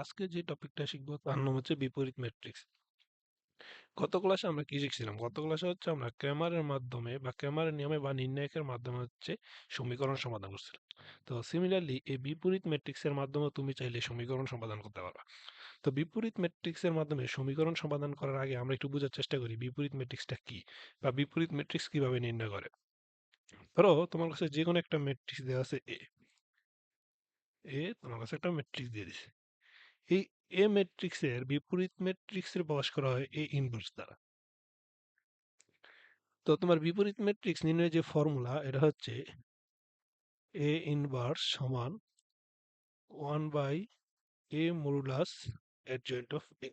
আজকে যে টপিকটা শিখবো তার নাম হচ্ছে বিপরীত ম্যাট্রিক্স। গত ক্লাসে আমরা কি শিখছিলাম? গত ক্লাসে হচ্ছে আমরা ক্র্যামারের মাধ্যমে বা ক্র্যামারের নিয়মে বা নির্ণায়কের মাধ্যমে হচ্ছে সমীকরণ সমাধান করছিলাম। তো সিমিলারলি এই বিপরীত ম্যাট্রিক্সের মাধ্যমে তুমি চাইলে সমীকরণ সমাধান করতে পারবা। তো বিপরীত ম্যাট্রিক্সের মাধ্যমে সমীকরণ সমাধান করার আগে আমরা একটু বোঝার চেষ্টা করি বিপরীত ম্যাট্রিক্সটা কি বা বিপরীত ম্যাট্রিক্স কিভাবে নির্ণয় করে। ধরো তোমার কাছে যে কোনো একটা ম্যাট্রিক্স দেওয়া আছে তোমার কাছে একটা ম্যাট্রিক্স দিয়ে দিছে। এই এ ম্যাট্রিক্সের বিপরীত ম্যাট্রিক্সের প্রকাশ করা হয় এ ইনভার্স দ্বারা। তো তোমার বিপরীত ম্যাট্রিক্স নির্ণয়ের যে ফর্মুলা এটা হচ্ছে এ ইনভার্স সমান 1 by A modulus adjoint of A.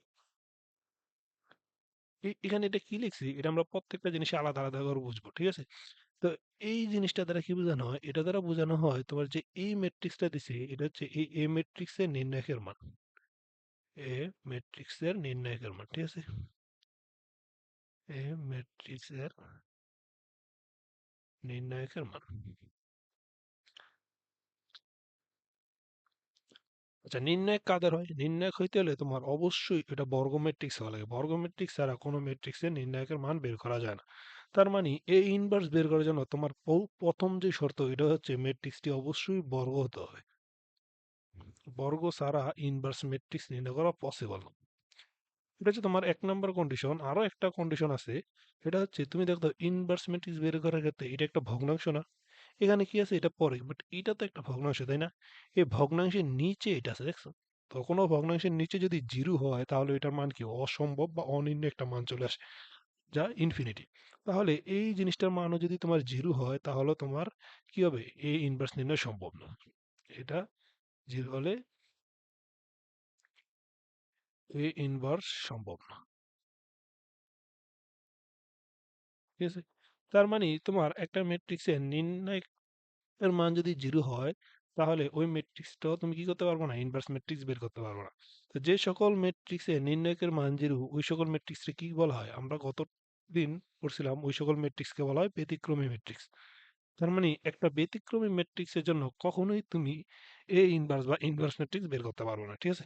এখানে এটা কি লিখছি এটা আমরা প্রত্যেকটা জিনিস আলাদা আলাদা করে বুঝবো, ঠিক আছে? তো এই জিনিসটা দ্বারা কি বোঝানো হয়? এটা দ্বারা বোঝানো হয় তোমার যে এই ম্যাট্রিক্সটা দিছে এটা হচ্ছে এই এ ম্যাট্রিক্সের নির্ণায়কের মান। এ ম্যাট্রিক্সের নির্ণায়কের মান, ঠিক আছে? এ ম্যাট্রিক্সের নির্ণায়কের মান। আচ্ছা, নির্ণায়ক কাদের হয়? নির্ণায়ক হইতে হলে তোমার অবশ্যই এটা বর্গ ম্যাট্রিক্স হওয়া লাগে। বর্গ ম্যাট্রিক্স ছাড়া কোনো ম্যাট্রিক্সের নির্ণায়কের মান বের করা যায় না। তার মানে এ ইনভার্স বের করার জন্য তোমার প্রথম যে শর্ত এটা হচ্ছে ম্যাট্রিক্সটি অবশ্যই বর্গ হতে হবে। বর্গ ছাড়া ইনভার্স ম্যাট্রিক্স নির্ণয় করা পসিবল না। এটা হচ্ছে তোমার এক নম্বর কন্ডিশন। আরো একটা কন্ডিশন আছে, এটা হচ্ছে তুমি দেখো ইনভার্স ম্যাট্রিক্স বের করার ক্ষেত্রে এটা একটা ভগ্নাংশ না? এখানে কি আছে? এটা পরে, বাট এটা তো একটা ভগ্নাংশ, তাই না? এই ভগ্নাংশের নিচে এটা আছে, দেখছো? তো কোনো ভগ্নাংশের নিচে যদি জিরো হয় তাহলে এটার মান কি? অসম্ভব বা অনির্ণয় একটা মান চলে আসে, যা ইনফিনিটি। তাহলে এই জিনিসটার মানও যদি তোমার জিরো হয় তাহলে তোমার কি হবে? এ ইনভার্স নির্ণয় সম্ভব না। এটা জিরো হলে এ ইনভার্স সম্ভব না, ঠিক আছে? তার মানে তোমার একটা ম্যাট্রিক্সের নির্ণায়ক এর মান যদি জিরো হয় তাহলে ওই ম্যাট্রিক্সটাও তুমি কি করতে পারবো না? ইনভার্স ম্যাট্রিক্স বের করতে পারবো না। তো যে সকল ম্যাট্রিক্সে নির্ণায়কের মান জিরো ওই সকল ম্যাট্রিক্সকে কি বলা হয়? আমরা গত দিন পড়ছিলাম ওই সকল ম্যাট্রিক্সকে বলা হয় ব্যতিক্রমী ম্যাট্রিক্স। তার মানে একটা ব্যতিক্রমী ম্যাট্রিক্সের জন্য কখনোই তুমি এ ইনভার্স বা ইনভার্স ম্যাট্রিক্স বের করতে পারবো না, ঠিক আছে?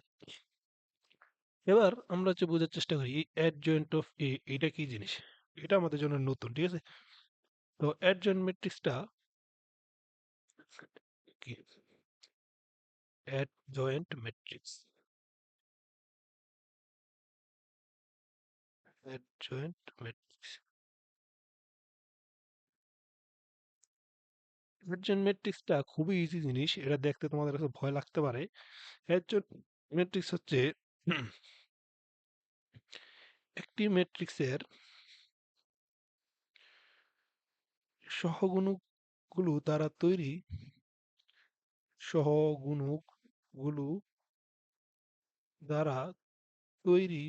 এবার আমরা হচ্ছে বোঝার চেষ্টা করি এই অ্যাডজয়েন্ট অফ এ এটা কি জিনিস। এটা আমাদের জন্য নতুন, ঠিক আছে? তো অ্যাডজয়েন্ট ম্যাট্রিক্সটা কি? Adjoint matrix, adjoint matrix, adjoint ম্যাট্রিক্সটা খুবই ইজি জিনিস। এটা দেখতে তোমাদের কাছে ভয় লাগতে পারে। অ্যাডজয়েন্ট ম্যাট্রিক্স হচ্ছে একটি ম্যাট্রিক্সের সহগুণকগুলো দ্বারা তৈরি, সহগুণকগুলো দ্বারা তৈরি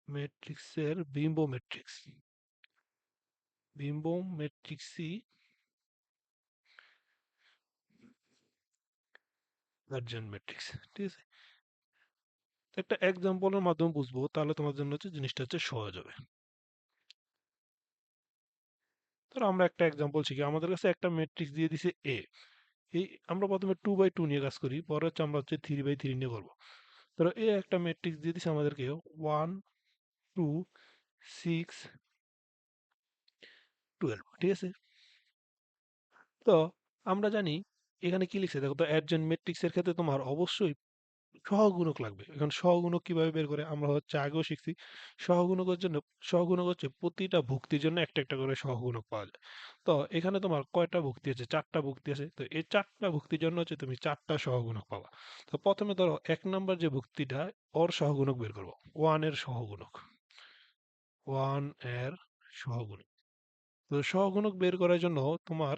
ম্যাট্রিক্সের বিম্ব ম্যাট্রিক্স। বিম্ব ম্যাট্রিক্সই অ্যাডজয়েন্ট ম্যাট্রিক্স, ঠিক আছে? একটা এক্সাম্পলের মাধ্যমে বুঝবো তাহলে তোমার জন্য হচ্ছে জিনিসটা হচ্ছে সহজ হবে। ধরো আমরা একটা এক্সাম্পল শিখি। আমাদের কাছে একটা ম্যাট্রিক্স দিয়ে দিছে এ। এই আমরা প্রথমে 2/2 নিয়ে কাজ করি, পরে হচ্ছে আমরা হচ্ছে 3/3 নিয়ে করবো। ধরো এ একটা ম্যাট্রিক্স দিয়ে দিছে আমাদেরকে 1 2 6 12, ঠিক আছে? তো আমরা জানি এখানে কি লিখছে দেখো তো, অ্যাডজয়েন্ট ম্যাট্রিক্সের ক্ষেত্রে তোমার অবশ্যই সহগুণক লাগবে। এখন সহগুণক কিভাবে বের করে? আমরা হচ্ছে আগেও শিখছি। সহগুণকের জন্য সহগুণক হচ্ছে প্রতিটা ভুক্তির জন্য একটা একটা করে সহগুণক পাওয়া যায়। তো এখানে তোমার কয়টা ভুক্তি আছে? 4টা ভুক্তি আছে। তো এই 4টা ভুক্তির জন্য হচ্ছে তুমি 4টা সহগুণক পাবা। তো প্রথমে ধরো 1 নম্বর যে ভুক্তিটা, ওর সহগুণক বের করবো। 1 এর সহগুণক, 1 এর সহগুণক। তো সহগুণক বের করার জন্য তোমার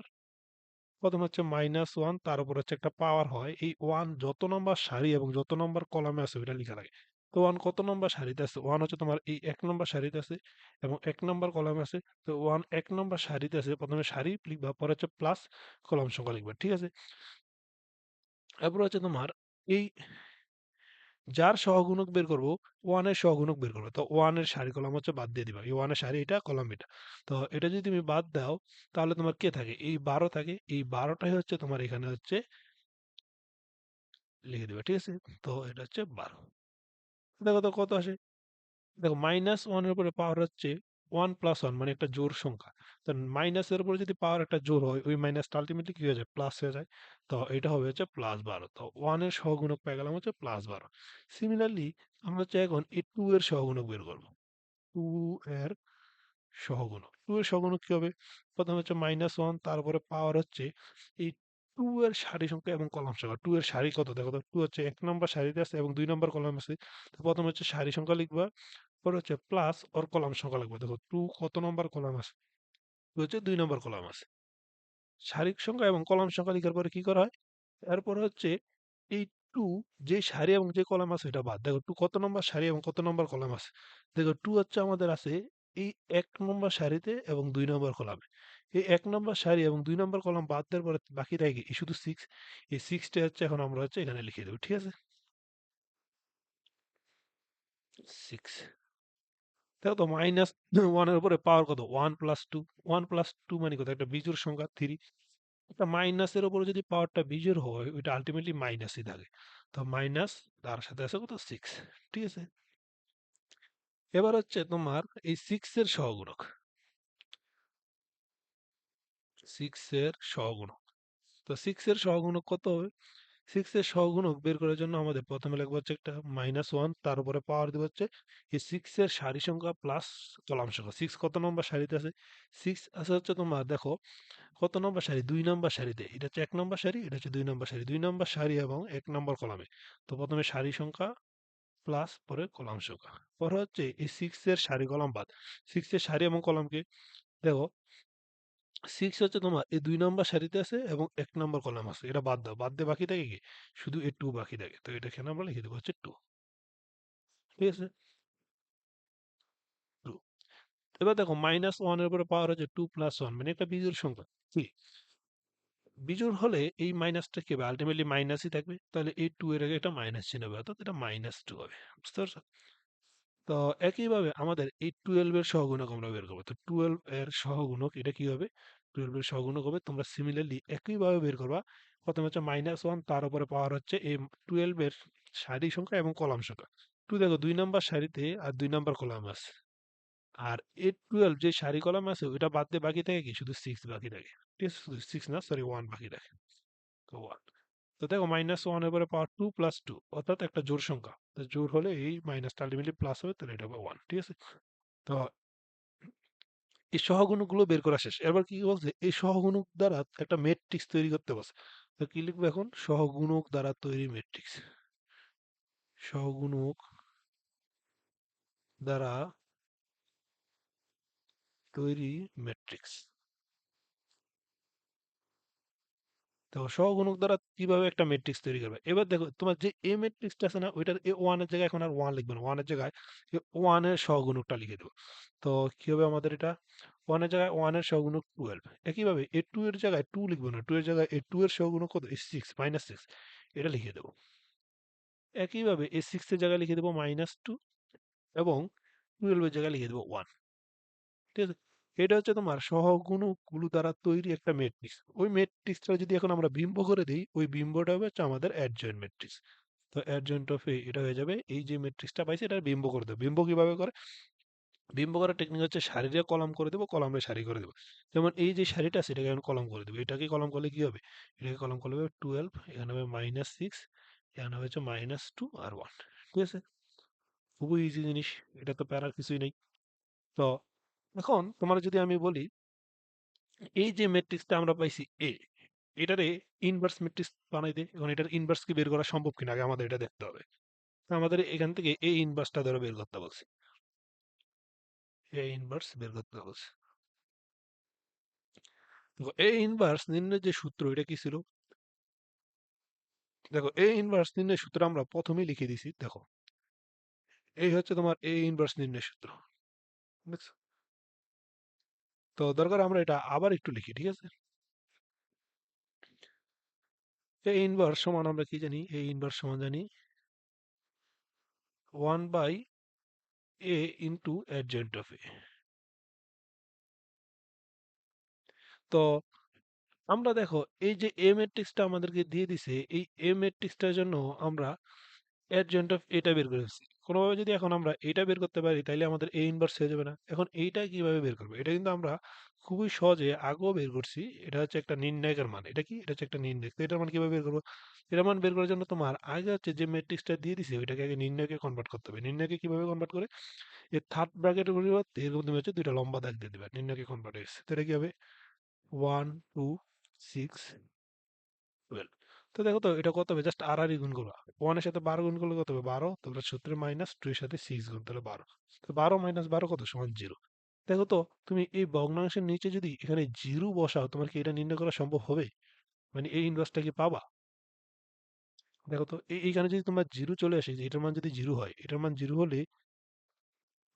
প্রথম হচ্ছে -1, তার উপর হচ্ছে একটা পাওয়ার হয়। এই 1 যত নম্বর সারি এবং যত নম্বর কলামে আছে ওইটা লিখা লাগে। তো 1 কত নম্বর সারিতে আছে? 1 হচ্ছে তোমার এই 1 নম্বর সারিতে আছে এবং 1 নম্বর কলামে আছে। তো 1 1 নম্বর সারিতে আছে। প্রথমে সারি লিখবা, পরে হচ্ছে প্লাস কলাম সংখ্যা লিখবা, ঠিক আছে? এরপর হচ্ছে তোমার এই যার সহগুণক বের করব, 1 এর সহগুণক বের করব। তো 1 এর সারি কলাম হচ্ছে বাদ দিয়ে দিবা। এই 1 এর সারি এটা, কলাম এটা। তো এটা যদি তুমি বাদ দাও, তাহলে তোমার কে থাকে? এই 12 থাকে। এই 12 টাই হচ্ছে তোমার এখানে হচ্ছে লিখে দিবা। ঠিক আছে? তো এটা হচ্ছে 12। দেখো তো কত আসে? দেখো -1 এর উপরে পাওয়ার হচ্ছে 1 + 1 মানে একটা জোড় সংখ্যা। তো মাইনাসের উপরে যদি পাওয়ার একটা জোড় হয়, ওই মাইনাসটা আল্টিমেটলি কি হয়ে যায়? প্লাস হয়ে যায়। তো এটা হবে হচ্ছে +12। তো 1 এর সহগুণক পেয়ে গেলাম হচ্ছে +12। সিমিলারলি আমরা হচ্ছে এখন এই 2 এর সহগুণক বের করব। 2 এর সহগুণক। 2 এর সহগুণক কি হবে? প্রথমে হচ্ছে -1, তারপরে পাওয়ার হচ্ছে এই 2 এর সারি সংখ্যা এবং কলাম সংখ্যা। 2 এর সারি কত? দেখো তো, 2 হচ্ছে 1 নাম্বার সারিতে আছে এবং 2 নাম্বার কলামে আছে। তো প্রথমে হচ্ছে সারি সংখ্যা লিখবা, পরে হচ্ছে প্লাস ওর কলাম সংখ্যা লিখবা। দেখো 2 কত নম্বর কলাম আছে? 2 হচ্ছে 2 নম্বর কলাম আছে। সারি সংখ্যা এবং কলাম সংখ্যা লিখার পরে কি করা হয়? এরপরে হচ্ছে এই 2 যে সারি এবং যে কলাম আছে এটা বাদ। দেখো 2 কত নম্বর সারি এবং কত নম্বর কলাম আছে? দেখো 2 হচ্ছে আমাদের আছে এই 1 নম্বর সারিতে এবং 2 নম্বর কলামে। এই 1 নম্বর সারি এবং 2 নম্বর কলাম বাদ দেওয়ার পরে বাকি থাকে কি? এই শুধু 6। এই 6 টা হচ্ছে এখন আমরা হচ্ছে এখানে লিখে দেব। ঠিক আছে? 6। দেখো তো -1 এর উপরে পাওয়ার কত? 1 + 2। 1 + 2 মানে কত? একটা বিজোড় সংখ্যা 3। একটা মাইনাসের উপরে যদি পাওয়ারটা বিজোড় হয়, ওইটা আল্টিমেটলি মাইনাসই থাকে। তো মাইনাস, তার সাথে আছে কত? 6। ঠিক আছে? এবার হচ্ছে তোমার এই 6 এর সহগুণক। 6 এর সহগুণক। তো 6 এর সহগুণক কত হবে? 6 এর সহগুণক বের করার জন্য আমাদের প্রথমে লিখবো হচ্ছে একটা -1, তার উপরে পাওয়ার দিব হচ্ছে এই 6 এর সারি সংখ্যা প্লাস কলাম সংখ্যা। 6 কত নম্বর সারিতে আছে? 6 আছে হচ্ছে তোমার, দেখো কত নম্বর সারি? 2 নম্বর সারিতে। এটা হচ্ছে 1 নম্বর সারি, এটা হচ্ছে 2 নম্বর সারি। 2 নম্বর সারি এবং 1 নম্বর কলামে। তো প্রথমে সারি সংখ্যা প্লাস পরে কলাম সংখ্যা। পরে হচ্ছে এই 6 এর সারি কলাম বাদ। 6 এর সারি এবং কলামকে দেখো, 6 হচ্ছে তোমার এই 2 নম্বর সারিতে আছে এবং 1 নম্বর কলাম আছে। এটা বাদ দাও। বাদ দিয়ে বাকি থাকে কি? শুধু এই 2 বাকি থাকে। তো এটা এখানে আমরা লিখে দেবো হচ্ছে 2। ঠিক আছে? 2। এবার দেখো -1 এর উপরে পাওয়ার হচ্ছে 2 + 1 মানে একটা বিজোড় সংখ্যা। কি? বিজোড় হলে এই মাইনাসটা কি হবে? আল্টিমেটলি মাইনাসই থাকবে। তাহলে এই 2 এর আগে একটা মাইনাস চিহ্ন হবে। অর্থাৎ এটা -2 হবে। বুঝতে পারছো? তো একইভাবে আমাদের এই 12 এর সহগুণক আমরা বের করবো। তো 12 এর সহগুণক এটা কি হবে? 12 এর সহগুণক হবে, তোমরা সিমিলারলি একইভাবে বের করবা। প্রথমে হচ্ছে -1, তার উপরে পাওয়ার হচ্ছে এই 12 এর সারি সংখ্যা এবং কলাম সংখ্যা। 2 দেখো 2 নাম্বার সারিতে আর 2 নাম্বার কলাম আছে। আর এই 12 যে সারি কলাম আছে ওইটা বাদ দিয়ে বাকি থাকে কি? শুধু 6 বাকি থাকে। ঠিক আছে? শুধু 6 না, সরি 1 বাকি থাকে। তো 1। তো দেখো -1 এর পরে পাওয়ার 2 + 2 অর্থাৎ একটা জোড় সংখ্যা। তো জোড় হলে এই মাইনাসটা আল্টিমেটলি প্লাস হবে, তাহলে এটা হবে 1। ঠিক আছে? তো এই সহগুণকগুলো বের করা শেষ। এবার কি বলছে? এই সহগুণক দ্বারা একটা ম্যাট্রিক্স তৈরি করতে বলছে। তো কি লিখবো এখন? সহগুণক দ্বারা তৈরি ম্যাট্রিক্স। সহগুণক দ্বারা তৈরি ম্যাট্রিক্স। দেখো সহগুণক দ্বারা কিভাবে একটা ম্যাট্রিক্স তৈরি করবে। এবার দেখো তোমার যে এ ম্যাট্রিক্সটা আছে না, ওইটার এ ওয়ান এর জায়গায় এখন আর ওয়ান লিখবে না। ওয়ান এর জায়গায় ওয়ান এর সহগুণকটা লিখে দেবো। তো কি হবে আমাদের এটা? ওয়ান এর জায়গায় ওয়ান এর সহগুণক 12। একইভাবে এ টু এর জায়গায় টু লিখবো না। টু এর জায়গায় এ টু এর সহগুণক কত? 6, -6। এটা লিখে দেবো। একইভাবে এই 6 এর জায়গায় লিখে দেবো -2 এবং 12 এর জায়গায় লিখে দেবো 1। ঠিক আছে? এটা হচ্ছে তোমার সহগুণকগুলো দ্বারা তৈরি একটা ম্যাট্রিক্স। ওই ম্যাট্রিক্সটা যদি এখন আমরা বিম্ব করে দেই, ওই বিম্বটা হবে হচ্ছে আমাদের অ্যাডজয়েন্ট ম্যাট্রিক্স। তো অ্যাডজয়েন্ট অফ এটা হয়ে যাবে এই যে ম্যাট্রিক্সটা পাইছি এটা বিম্ব করে দেবো। বিম্ব কিভাবে করে? বিম্ব করার টেকনিক হচ্ছে সারিরে কলাম করে দেবো, কলামে সারি করে দেবো। যেমন এই যে সারিটা আছে এটাকে আমি কলাম করে দেবো। এটাকে কলাম করলে কি হবে? এটাকে কলাম করলে হবে 12, এখানে হবে -6, এখানে হবে হচ্ছে -2 আর 1। ঠিক আছে? খুবই ইজি জিনিস। এটা তো প্যারার কিছুই নেই। তো এখন তোমার যদি আমি বলি, এই যে ম্যাট্রিক্সটা আমরা পাইছি এ, এটারে ইনভার্স ম্যাট্রিক্স বানাইতে, এখন এটার ইনভার্স কি বের করা সম্ভব কিনা আগে আমাদের এটা দেখতে হবে। তো আমাদের এখান থেকে এ ইনভার্সটা ধরে বের করতে বলছে। এ ইনভার্স বের করতে বলছে। দেখো এ ইনভার্স নির্ণয়ের যে সূত্র এটা কি ছিল? দেখো এ ইনভার্স নির্ণয়ের সূত্র আমরা প্রথমেই লিখে দিছি। দেখো এই হচ্ছে তোমার এ ইনভার্স নির্ণয়ের সূত্র। বুঝছো? তো দরকার আমরা এটা আবার একটু লিখি। ঠিক আছে? এ ইনভার্স সমান আমরা কি জানি? এ ইনভার্স সমান জানি 1/a into adjoint of A. তো আমরা দেখো এই যে এ ম্যাট্রিক্সটা আমাদেরকে দিয়ে দিছে, এই এ ম্যাট্রিক্সটার জন্য আমরা অ্যাডজয়েন্ট অফ এটা বের করেছি। কোনোভাবে যদি এখন আমরা এটা বের করতে পারি তাইলে আমাদের এ ইনভার্স হয়ে যাবে না? এখন এইটা কিভাবে বের করবো? এটা কিন্তু আমরা খুবই সহজে আগেও বের করছি। এটা হচ্ছে একটা নির্ণায়কের মান। এটা কি? এটা হচ্ছে একটা নির্ণায়ক। তো এটার মান কিভাবে বের করবো? এটার মান বের করার জন্য তোমার আগে হচ্ছে যে ম্যাট্রিক্সটা দিয়ে দিছে ওইটাকে আগে নির্ণায়কে কনভার্ট করতে হবে। নির্ণায়কে কিভাবে কনভার্ট করে? এই থার্ড ব্র্যাকেটের পরিবর্তে এরকম তুমি হচ্ছে দুইটা লম্বা দাগ দিয়ে দিবা। নির্ণায়কে কনভার্ট হয়ে গেছে। তো এটা কি হবে? 1, 2, 6, 12। তো দেখো তো এটা কত হবে? জাস্ট আর গুণ করবা। 1 এর সাথে 12 গুণ করলে কত হবে? 12। তারপরে সূত্রে মাইনাস 2 এর সাথে 6 গুণ, তাহলে 12। তো 12 মাইনাস 12 কত? সমান 0। দেখো তো তুমি এই ভগ্নাংশের নিচে যদি এখানে 0 বসাও, তোমার কি এটা নির্ণয় করা সম্ভব হবে? মানে এই ইনভার্সটা কি পাবা? দেখো তো এইখানে যদি তোমার 0 চলে আসে, যে এটার মান যদি 0 হয়, এটার মান 0 হলে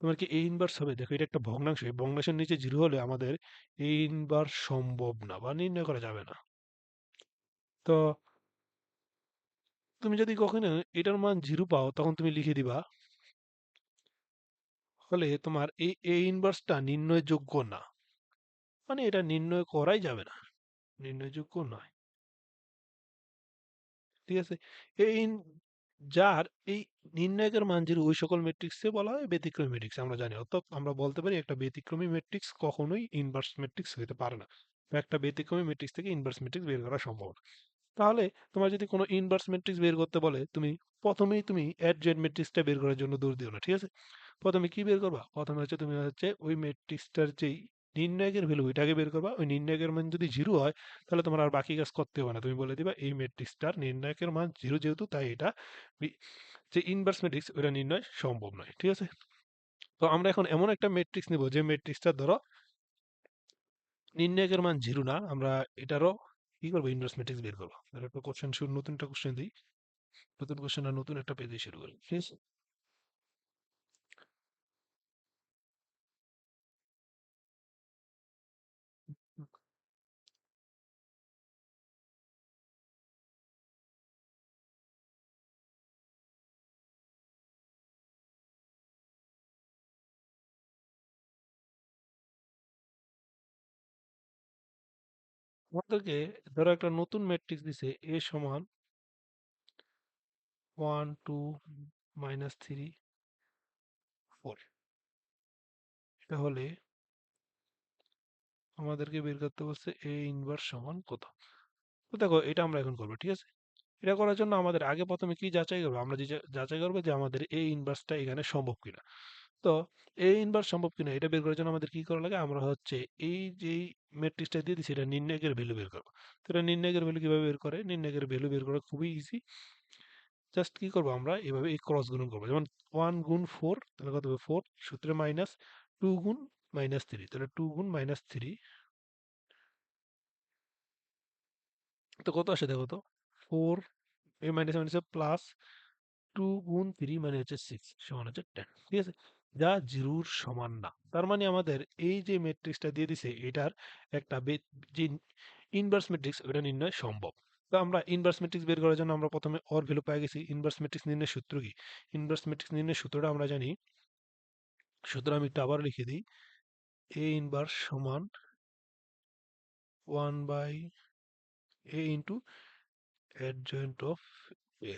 তোমার কি এই ইনভার্স হবে? দেখো এটা একটা ভগ্নাংশ। এই ভগ্নাংশের নিচে 0 হলে আমাদের এই ইনভার্স সম্ভব না বা নির্ণয় করা যাবে না। তো তুমি যদি কখনো এটার মান 0 পাও, তখন তুমি লিখে দিবা ফলে তোমার এই ইনভার্সটা নির্ণয়যোগ্য না। মানে এটা নির্ণয় করাই যাবে না, নির্ণয়যোগ্য নয়। ঠিক আছে? এই যার এই নির্ণায়কের মান 0 ওই সকল ম্যাট্রিক্সকে বলা হয় ব্যতিক্রমী ম্যাট্রিক্স। আমরা জানি, অর্থাৎ আমরা বলতে পারি একটা ব্যতিক্রমী ম্যাট্রিক্স কখনোই ইনভার্স ম্যাট্রিক্স হতে পারে না, বা একটা ব্যতিক্রমী ম্যাট্রিক্স থেকে ইনভার্স ম্যাট্রিক্স বের করা সম্ভব না। তাহলে তোমার যদি কোনো ইনভার্স ম্যাট্রিক্স বের করতে বলে, তুমি প্রথমেই অ্যাডজয়েন্ট ম্যাট্রিক্সটা বের করার জন্য দৌড় দিও না। ঠিক আছে? প্রথমে কি বের করবা? প্রথমে হচ্ছে তুমি হচ্ছে ওই ম্যাট্রিক্সটার যেই নির্ণায়কের ভ্যালু ওইটাকে বের করবা। ওই নির্ণায়কের মান যদি 0 হয়, তাহলে তোমার আর বাকি কাজ করতে হবে না। তুমি বলে দিবা এই ম্যাট্রিক্সটার নির্ণায়কের মান 0 যেহেতু, তাই এটা যে ইনভার্স ম্যাট্রিক্স ওটা নির্ণয় সম্ভব নয়। ঠিক আছে? তো আমরা এখন এমন একটা ম্যাট্রিক্স নিব যে ম্যাট্রিক্সটা ধরো নির্ণায়কের মান 0 না, আমরা এটারও কি করবো? ইনভার্স ম্যাট্রিক্স বের করবো। তাহলে একটা কোশ্চেন শুরু, নতুন একটা কোশ্চেন দিই। নতুন কোশ্চেন আর নতুন একটা পেজে শুরু করি। ঠিক আছে? আমাদেরকে ধরো একটা নতুন ম্যাট্রিক্স দিছে এ সমান 1, 2, -3, 4। এটা হলে আমাদেরকে বের করতে বলছে এ ইনভার্স সমান কত। তো দেখো এটা আমরা এখন করবো। ঠিক আছে? এটা করার জন্য আমাদের আগে প্রথমে কি যাচাই করবো? আমরা যে যাচাই করবো যে আমাদের এই ইনভার্সটা এখানে সম্ভব কিনা। তো এই ইনভার্স সম্ভব কিনা এটা বের করার জন্য আমাদের কি করা লাগে? আমরা হচ্ছে এই যে ম্যাট্রিক্সটা দিয়ে দিচ্ছি এটা নির্ণায়কের ভ্যালু বের করবো। তো এটা নির্ণায়কের ভ্যালু কিভাবে বের করে? নির্ণায়কের ভ্যালু বের করা খুবই ইজি। জাস্ট কি করবো? আমরা এভাবে এই ক্রস গুণন করবো। যেমন 1 গুণ 4, তাহলে কত হবে? 4 সূত্রে মাইনাস 2 গুণ -3, তাহলে 2 গুণ -3। তো কত আসে দেখো তো? 4, এই মাইনাস মাইনাসে প্লাস 2 গুণ 3 মানে হচ্ছে 6 সমান হচ্ছে 10। ঠিক আছে? যা 0 সমান না। তার মানে আমাদের এই যে ম্যাট্রিক্সটা দিয়ে দিছে এটার একটা যে ইনভার্স ম্যাট্রিক্স ওটা নির্ণয় সম্ভব। তো আমরা ইনভার্স ম্যাট্রিক্স বের করার জন্য আমরা প্রথমে ওর ভ্যালু পেয়ে গেছি। ইনভার্স ম্যাট্রিক্স নির্ণয়ের সূত্র কি? ইনভার্স ম্যাট্রিক্স নির্ণয়ের সূত্রটা আমরা জানি। সূত্র আমি একটু আবার লিখে দিই। এ ইনভার্স সমান 1 by A into adjoint of A.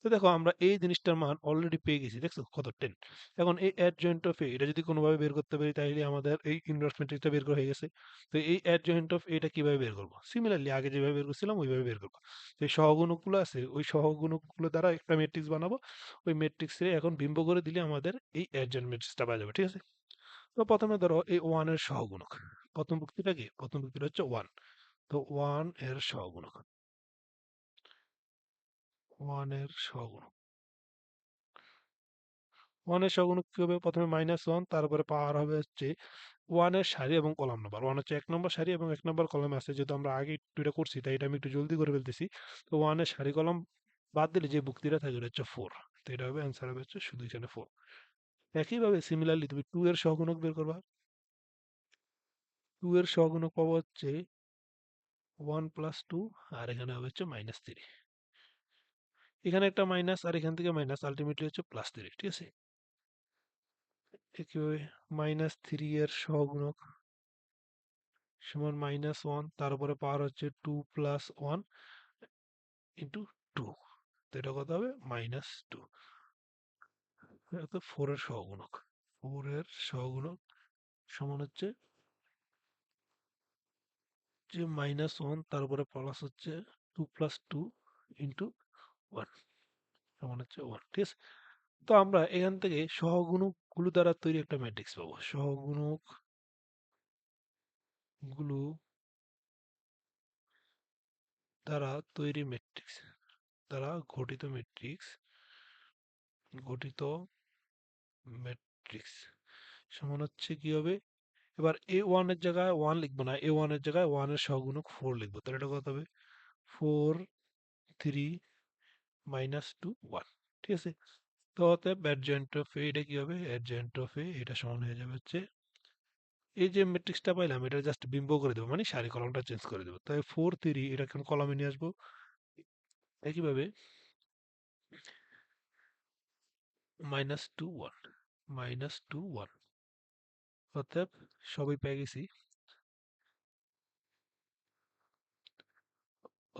তো দেখো আমরা এই জিনিসটার মান অলরেডি পেয়ে গেছি। দেখছো কত? 10। এখন এই অ্যাডজয়েন্ট অফ এ এটা যদি কোনোভাবে বের করতে পারি, তাহলে আমাদের এই ইনভার্স ম্যাট্রিক্সটা বের করা হয়ে গেছে। তো এই অ্যাডজয়েন্ট অফ এটা কিভাবে বের করবো? সিমিলারলি আগে যেভাবে বের করছিলাম ওইভাবে বের করবো। তো এই সহগুণকগুলো আছে, ওই সহগুণকগুলো দ্বারা একটা ম্যাট্রিক্স বানাবো। ওই ম্যাট্রিক্সে এখন বিম্ব করে দিলে আমাদের এই অ্যাডজয়েন্ট ম্যাট্রিক্সটা পাওয়া যাবে। ঠিক আছে? তো প্রথমে ধরো এই 1 এর সহগুণক। প্রথম যুক্তিটা কি? প্রথম যুক্তিটা হচ্ছে 1। তো 1 এর সহগুণক, 1 এর সহগুণক, 1 এর সহগুণক কি হবে? প্রথমে -1, তারপরে পাওয়ার হবে হচ্ছে 1 এর সারি এবং কলাম নাম্বার। 1 হচ্ছে 1 নম্বর সারি এবং 1 নম্বর কলামে আছে। যেহেতু আমরা আগে একটু এটা করছি, তাই এটা আমি একটু জলদি করে ফেলতেছি। তো 1 এর সারি কলাম বাদ দিলে যে যুক্তিটা থাকে ওটা হচ্ছে 4। তো এটা হবে অ্যান্সার হবে হচ্ছে শুধু এখানে 4। একইভাবে সিমিলারলি তুমি 2 এর সহগুণক বের করবা। 2 এর সহগুণক পাবো হচ্ছে 1 + 2, আর এখানে হবে হচ্ছে -3। এখানে একটা মাইনাস আর এখান থেকে মাইনাস, আলটিমেটলি হচ্ছে +3, ঠিক আছে? একইভাবে -3 এর সহগুণক সমান -1, তার উপরে পাওয়ার হচ্ছে 2 + 1 ইন্টু 2, তো এটা কত হবে? -2। এটা তো 4 এর সহগুণক, 4 এর সহগুণক সমান হচ্ছে যে -1, তার উপরে প্লাস হচ্ছে 2 + 2 ইন্টু 1 সমান হচ্ছে 1, ঠিক আছে? তো আমরা এখান থেকে সহগুণক গুলো দ্বারা তৈরি একটা ম্যাট্রিক্স পাবো। সহগুণক গুলো দ্বারা তৈরি ম্যাট্রিক্স, দ্বারা গঠিত ম্যাট্রিক্স, গঠিত ম্যাট্রিক্স সমান হচ্ছে কি হবে? এবার a1 এর জায়গায় 1 লিখবো না, a1 এর জায়গায় 1 এর সহগুণক 4 লিখবো, তাহলে এটা কত হবে? 4 3 -2 1, ঠিক আছে? তো অতএব অ্যাডজয়েন্ট অফ এ, এটা কি হবে? অ্যাডজয়েন্ট অফ এ এটা সমান হয়ে যাবে হচ্ছে এই যে ম্যাট্রিক্সটা পাইলাম এটা জাস্ট বিম্ব করে দেবো, মানে সারি কলমটা চেঞ্জ করে দেবো। তাই 4 3 এটা এখন কলমে নিয়ে আসবো। একইভাবে -2 1, -2 1, অতএব সবই পেয়ে গেছি।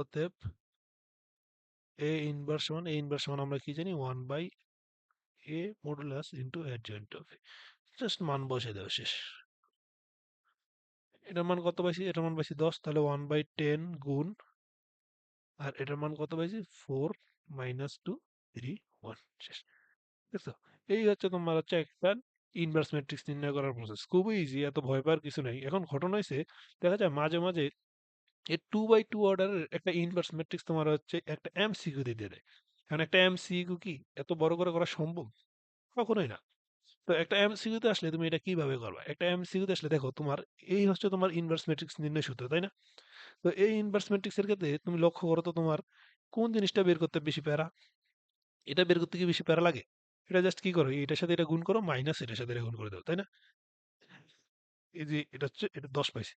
অতএব a ইনভার্স সমান আমরা কি জানি? 1/a modulus into adjoint of A. Just মান বসে দেওয়া, শেষ। এটার মান কত পাইছি? এটার মান পাইছি 10, তাহলে 1/10 গুণ, আর এটার মান কত পাইছি? 4 -2 3 1, শেষ। দেখছো? এই হচ্ছে তোমার হচ্ছে একটা ইনভার্স ম্যাট্রিক্স নির্ণয় করার প্রসেস। খুবই ইজি, এত ভয় পাওয়ার কিছু নাই। এখন ঘটনা হয়েছে, দেখা যায় মাঝে মাঝে এই 2/2 অর্ডারের একটা ইনভার্স ম্যাট্রিক্স তোমার হচ্ছে একটা এমসিকিউ দিয়ে দেয়। এখন একটা এমসিকিউ কি এত বড় করে করা সম্ভব? কখনোই না। তো একটা এমসিকিউতে আসলে তুমি এটা কিভাবে করবা? একটা এমসিকিউতে আসলে দেখো, তোমার এই হচ্ছে তোমার ইনভার্স ম্যাট্রিক্স নির্ণয় সূত্র, তাই না? তো এই ইনভার্স ম্যাট্রিক্স এর ক্ষেত্রে তুমি লক্ষ্য করো তো, তোমার কোন জিনিসটা বের করতে বেশি প্যারা? এটা বের করতে কি বেশি প্যারা লাগে? এটা জাস্ট কি করো, এটার সাথে এটা গুণ করো, মাইনাস এটার সাথে এটা গুণ করে দাও, তাই না? এই যে এটা হচ্ছে, এটা 10 পাইছি।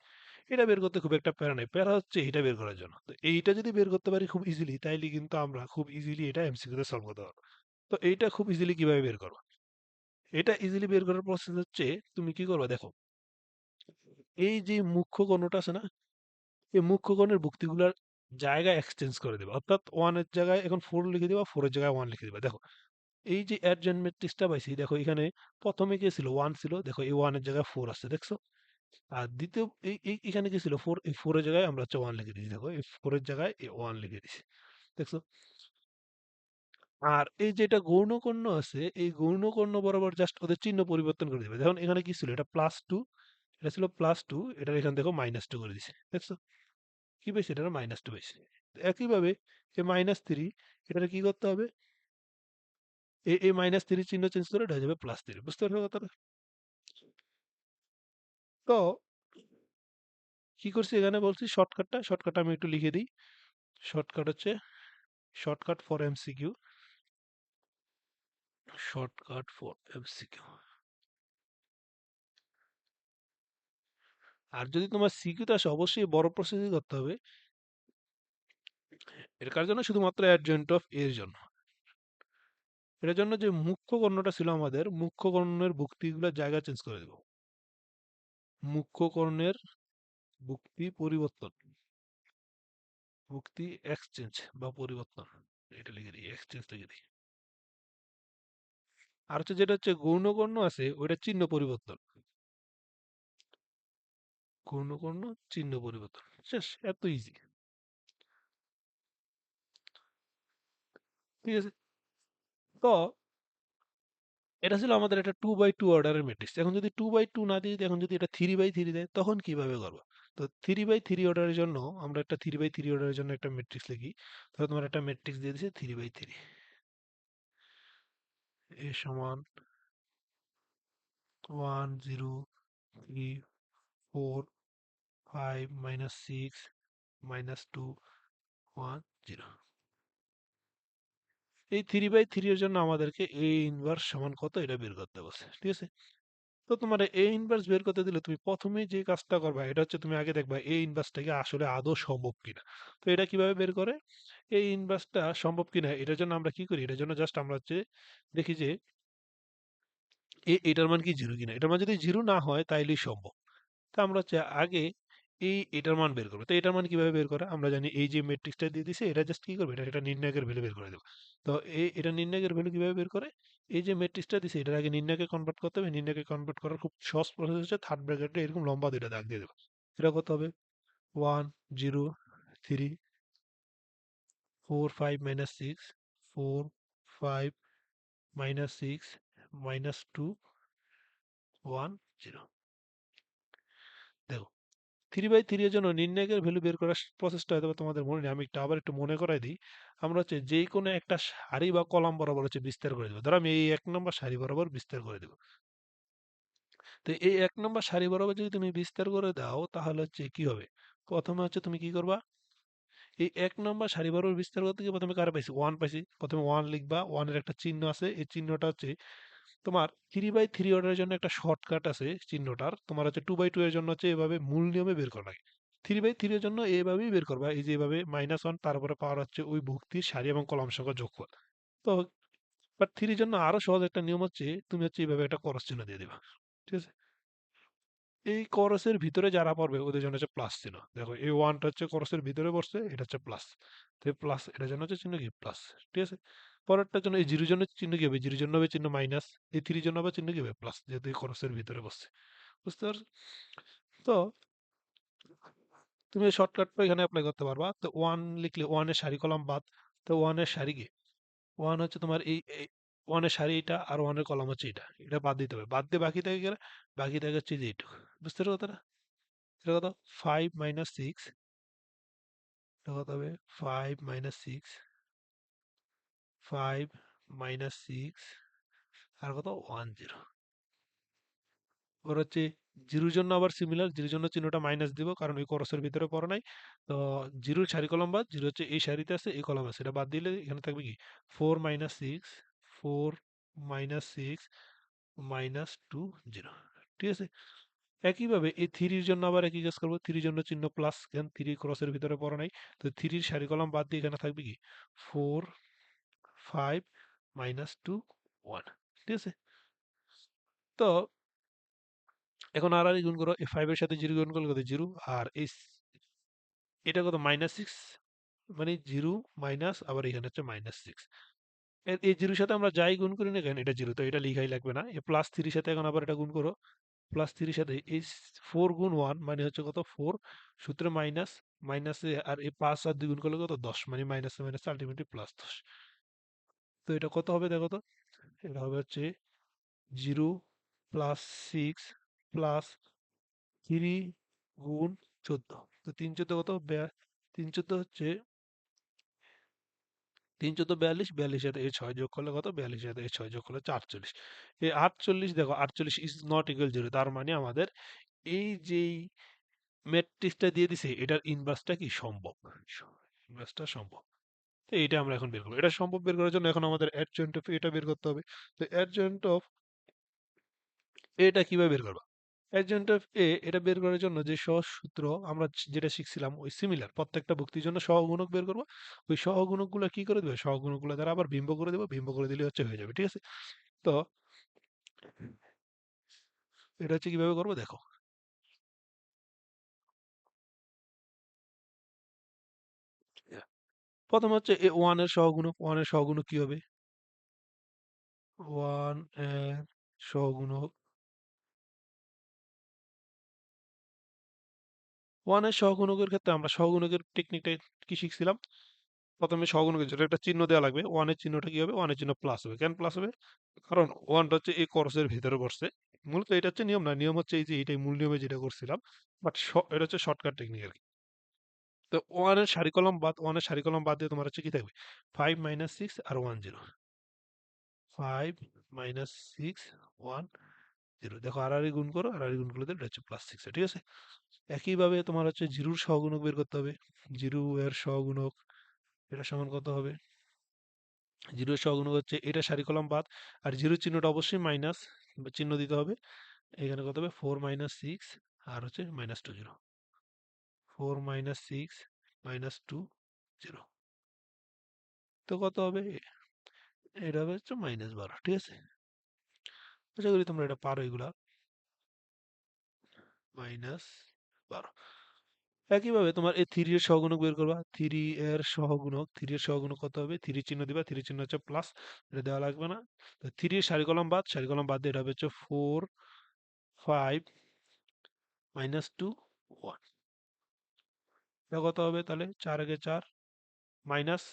এটা বের করতে খুব একটা প্যারা নাই। প্যারা হচ্ছে এটা বের করার জন্য। তো এইটা যদি বের করতে পারি খুব ইজিলি, তাইলে কিন্তু আমরা খুব ইজিলি এটা এমসিকিউ তে সলভ করতে পারবো। তো এইটা খুব ইজিলি কিভাবে বের করবো? এটা ইজিলি বের করার প্রসেস হচ্ছে, তুমি কি করবা দেখো, এই যে মুখ্য কর্ণটা আছে না, এই মুখ্য কর্ণের ভুক্তিগুলার জায়গা এক্সচেঞ্জ করে দেবে। অর্থাৎ 1 এর জায়গায় এখন 4 লিখে দিবা, 4 এর জায়গায় 1 লিখে দিবা। দেখো, এই যে অ্যাডজয়েন্ট ম্যাট্রিক্সটা পাইছি, দেখো এখানে প্রথমে কি ছিল? 1 ছিল। দেখো এই 1 এর জায়গায় 4 আছে, দেখছো? আর দ্বিতীয় এখানে কি ছিল? 4, এই 4 এর জায়গায় আমরা হচ্ছে 1 লিখে দিয়েছি। দেখো এই 4 এর জায়গায় এই 1 লিখে দিয়েছি। দেখছো? আর এই যেটা গৌণকর্ণ আছে, এই গৌণকর্ণ বরাবর জাস্ট ওদের চিহ্ন পরিবর্তন করে দিবে। দেখুন এখানে কি ছিল? এটা +2, এটা ছিল +2, এটার এখানে দেখো -2 করে দিছে। দেখছো? কি পাইছি? এটা -2 পাইছি। একইভাবে এই -3, এটার কি করতে হবে? এই -3 চিহ্ন চেঞ্জ করে এটা হয়ে যাবে +3। বুঝতে পারছো কথাটা? তো কি করছি এখানে? বলছি শর্টকাটটা আমি একটু লিখে দিই। শর্টকাট হচ্ছে, shortcut for MCQ, shortcut for MCQ. আর যদি তোমার সিকিউতে আসে, অবশ্যই বড় প্রসেসই করতে হবে। এর কার জন্য? শুধুমাত্র অ্যাডজয়েন্ট অফ এর জন্য। এটার জন্য যে মুখ্য কর্ণটা ছিল আমাদের, মুখ্য কর্ণের ভুক্তিগুলোর জায়গা চেঞ্জ করে দেব। মুখ্য কর্ণের ভুক্তি পরিবর্তন, ভুক্তি এক্সচেঞ্জ বা পরিবর্তন, এটা লিখে দিই, এক্সচেঞ্জ লিখে দিই। আর হচ্ছে যেটা হচ্ছে গৌণকর্ণ আছে, ওইটা চিহ্ন পরিবর্তন, গৌণকর্ণ চিহ্ন পরিবর্তন, শেষ। এত ইজি, ঠিক আছে? তো এটা ছিল আমাদের একটা 2/2 অর্ডারের ম্যাট্রিক্স। এখন যদি 2/2 না দিয়ে, এখন যদি এটা 3/3 দেয়, তখন কিভাবে করবো? তো 3/3 অর্ডারের জন্য আমরা একটা 3/3 অর্ডারের জন্য একটা ম্যাট্রিক্স লিখি। তাহলে তোমার একটা ম্যাট্রিক্স দিয়ে দিছে 3/3, এ সমান 1 0 3 4 5 -6 -2 1 0। এই 3/3 এর জন্য আমাদেরকে এ ইনভার্স সমান কত এটা বের করতে বলছে, ঠিক আছে? তো তোমার এ ইনভার্স বের করতে দিলে তুমি প্রথমেই যে কাজটা করবা এটা হচ্ছে তুমি আগে দেখবা এ ইনভার্সটাকে আসলে আদৌ সম্ভব কিনা। তো এটা কিভাবে বের করে এই ইনভার্সটা সম্ভব কিনা এটার জন্য আমরা কি করি, এটার জন্য জাস্ট আমরা হচ্ছে দেখি যে এটার মান কি জিরো কিনা। এটার মান যদি জিরো না হয় তাইলেই সম্ভব। তো আমরা হচ্ছে আগে এটার মান বের করবো। তো এটার মান কিভাবে বের করে আমরা জানি, এই যে ম্যাট্রিক্সটা দিয়ে দিছে এটা জাস্ট কি করবে, এটা নির্ণায়কের ভ্যালু বের করে দেবো। তো এটা নির্ণায়কের ভ্যালু কিভাবে বের করে, এই যে ম্যাট্রিক্সটা দিছে এটার আগে নির্ণায়কে কনভার্ট করতে হবে। নির্ণায়কে কনভার্ট করার খুব সহজ প্রসেস হচ্ছে থার্ড ব্র্যাকেটে এরকম লম্বা দুইটা দাগ দিয়ে দেবো। এটা কত হবে 1 0 3 4 5 মাইনাস 6 4 5 মাইনাস 6 মাইনাস 2 1 0। দেখো 3/3 এর জন্য নির্ণায়কের ভ্যালু বের করার প্রসেসটা হয়তোবা তোমাদের মনে নেই। আমি আবার একটু মনে করাই দিই। আমরা হচ্ছে যেকোনো একটা সারি বা কলাম বরাবর হচ্ছে বিস্তার করে দেব। ধরো আমি এই ১ নম্বর সারি বরাবর বিস্তার করে দেব। তো এই ১ নম্বর সারি বরাবর যদি তুমি বিস্তার করে দাও তাহলে হচ্ছে কি হবে? প্রথমে হচ্ছে তুমি কি করবা? এই ১ নম্বর সারি বরাবর বিস্তার করতে গিয়ে প্রথমে কারে পাইছি? 1 পাইছি। প্রথমে 1 লিখবা। 1 এর একটা চিহ্ন আছে। এই চিহ্নটা হচ্ছে তোমার 3/3 অর্ডারের জন্য একটা শর্টকাট আছে চিহ্নটার। তোমার হচ্ছে 2/2 এর জন্য হচ্ছে এভাবে মূল নিয়মে বের করা লাগে। 3/3 এর জন্য এভাবেই বের করবা। এই যে এভাবে -1 তারপরে পাওয়ার হচ্ছে ওই ভুক্তির সারি এবং কলাম সংখ্যার যোগফল। তো বাট 3 এর জন্য আরো সহজ একটা নিয়ম হচ্ছে তুমি হচ্ছে এইভাবে একটা ক্রস চিহ্ন দিয়ে দিবা। ঠিক আছে? এই ক্রসের ভিতরে যারা পড়বে ওদের জন্য হচ্ছে প্লাস চিহ্ন। দেখো এই 1 টা হচ্ছে ক্রসের ভিতরে পড়ছে, এটা হচ্ছে প্লাস। তো এই প্লাস এটার জন্য হচ্ছে চিহ্ন কি প্লাস। ঠিক আছে? পরেরটার জন্য এই 0 এর জন্য চিহ্ন কি হবে? 0 এর জন্য হবে চিহ্ন মাইনাস। এই 3 এর জন্য আবার চিহ্ন কি হবে? প্লাস। যেহেতু এই ক্রসের ভিতরে বসছে। বুঝতে পারছো? তো তুমি এই শর্টকাটটা এখানে এপ্লাই করতে পারবা। তো 1 লিখলে 1 এর সারি কলাম বাদ। তো 1 এর সারি কি? 1 হচ্ছে তোমার এই 1 এর সারি এটা আর 1 এর কলাম হচ্ছে এটা। এটা বাদ দিতে হবে। বাদ দিয়ে বাকি থাকে গেলে বাকি থাকে হচ্ছে যে এইটুকু। বুঝতে পারছো কথাটা? এটা কত? 5 মাইনাস 6 এটা কত হবে? 5 মাইনাস 6 5 মাইনাস 6 আর কত? 1 0। ওর হচ্ছে জিরোর জন্য আবার সিমিলার, জিরোর জন্য চিহ্নটা মাইনাস দিব কারণ ওই করসের ভিতরে পড়ে নাই। তো জিরোর সারি কলম বাদ, জিরো হচ্ছে এই সারিতে আছে এই কলম আছে, এটা বাদ দিলে এখানে থাকবে কি 4 - 6 4 - 6 -2 0। ঠিক আছে? একইভাবে এই থ্রির জন্য আবার একই কাজ করবো। থ্রির জন্য চিহ্ন প্লাস, কারণ থ্রি ক্রসের ভিতরে পড়ে নাই। তো থ্রির সারি কলম বাদ দিয়ে এখানে থাকবে কি 4 5 -2 1। ঠিক আছে? তো এখন আর গুণ করো, এই 5 এর সাথে 0 গুণ করলে কত? 0। আর এই এটা কত? -6, মানে 0 মাইনাস আবার এখানে হচ্ছে -6। এই 0 এর সাথে আমরা যাই গুণ করি না কেন এটা 0, তো এটা লিখাই লাগবে না। এই প্লাস 3 এর সাথে এখন আবার এটা গুণ করো। প্লাস 3 এর সাথে এই 4 গুণ 1 মানে হচ্ছে কত? 4। সূত্রে মাইনাস, মাইনাসে আর এই 5 আর 2 গুণ করলে কত? 10, মানে মাইনাসে মাইনাসে আল্টিমেটলি প্লাস 10। তো এটা কত হবে দেখো তো? এটা হবে হচ্ছে 0 প্লাস 6 প্লাস 3 গুণ 14। তো 3 14 কত? 3 14 হচ্ছে 3 14 42, 42 সাথে এই 6 যোগ করলে কত? 42 সাথে এই 6 যোগ করলে হচ্ছে 48। এই 48 দেখো 48 ইজ নট ইকুয়াল 0, তার মানে আমাদের এই যেই ম্যাট্রিক্সটা দিয়ে দিছে এটার ইনভার্সটা কি সম্ভব। ইনভার্সটা সম্ভব। তো এইটা আমরা এখন বের করবো। এটা সম্ভব বের করার জন্য এখন আমাদের অ্যাডজয়েন্ট অফ এটা বের করতে হবে। তো অ্যাডজয়েন্ট অফ এটা কিভাবে বের করবা? অ্যাডজয়েন্ট অফ এটা বের করার জন্য যে সহজ সূত্র আমরা যেটা শিখছিলাম ওই সিমিলার প্রত্যেকটা ভুক্তির জন্য সহগুণক বের করবো। ওই সহগুণকগুলো কি করে দেবে? সহগুণকগুলো দ্বারা আবার বিম্ব করে দেবো। বিম্ব করে দিলে হচ্ছে হয়ে যাবে। ঠিক আছে? তো এটা হচ্ছে কিভাবে করবো দেখো। প্রথম হচ্ছে এ 1 এর সহগুণক। 1 এর সহগুণক কি হবে? 1 এর সহগুণক 1 এর সহগুণকের ক্ষেত্রে আমরা সহগুণকের টেকনিকটা কি শিখছিলাম? প্রথমে সহগুণকের জন্য একটা চিহ্ন দেওয়া লাগবে। 1 এর চিহ্নটা কি হবে? 1 এর চিহ্ন প্লাস হবে। কেন প্লাস হবে? কারণ 1 টা হচ্ছে এই করসের ভিতরে বসছে। মূলত এটা হচ্ছে নিয়ম না। নিয়ম হচ্ছে এই যে এটাই মূল নিয়মে যেটা করছিলাম। বাট এটা হচ্ছে শর্টকাট টেকনিক আরকি। তো 1 এর সারি কলম বাদ, 1 এর সারি কলম বাদ দিয়ে তোমার হচ্ছে কি থাকবে? 5 - 6 আর 1 0। 5 - 6 1 0। দেখো আর গুণ করো, আর গুণ করলে এটা হচ্ছে +6, ঠিক আছে? একইভাবে তোমার হচ্ছে 0 এর সহগুণক বের করতে হবে। 0 এর সহগুণক এটা সমান কত হবে? 0 এর সহগুণক হচ্ছে এটা সারি কলম বাদ, আর 0 চিহ্নটা অবশ্যই মাইনাস চিহ্ন দিতে হবে। এখানে কত হবে 4 - 6 আর হচ্ছে -2 0। 4 - 6 - 2 0। তো কত হবে? এটা হবে হচ্ছে -12, ঠিক আছে? আশা করি তোমরা এটা পারো এগুলা। -12। একইভাবে তোমার এই 3 এর সহগুণক বের করবা। 3 এর সহগুণক কত হবে? 3 চিহ্ন দিবা, 3 চিহ্ন হচ্ছে প্লাস, এটা দেওয়া লাগবে না। তো 3 এর সারি কলম বাদ দিয়ে এটা হবে হচ্ছে 4 5 -2 1। এটা কত হবে তাহলে? 4 আগে 4 মাইনাস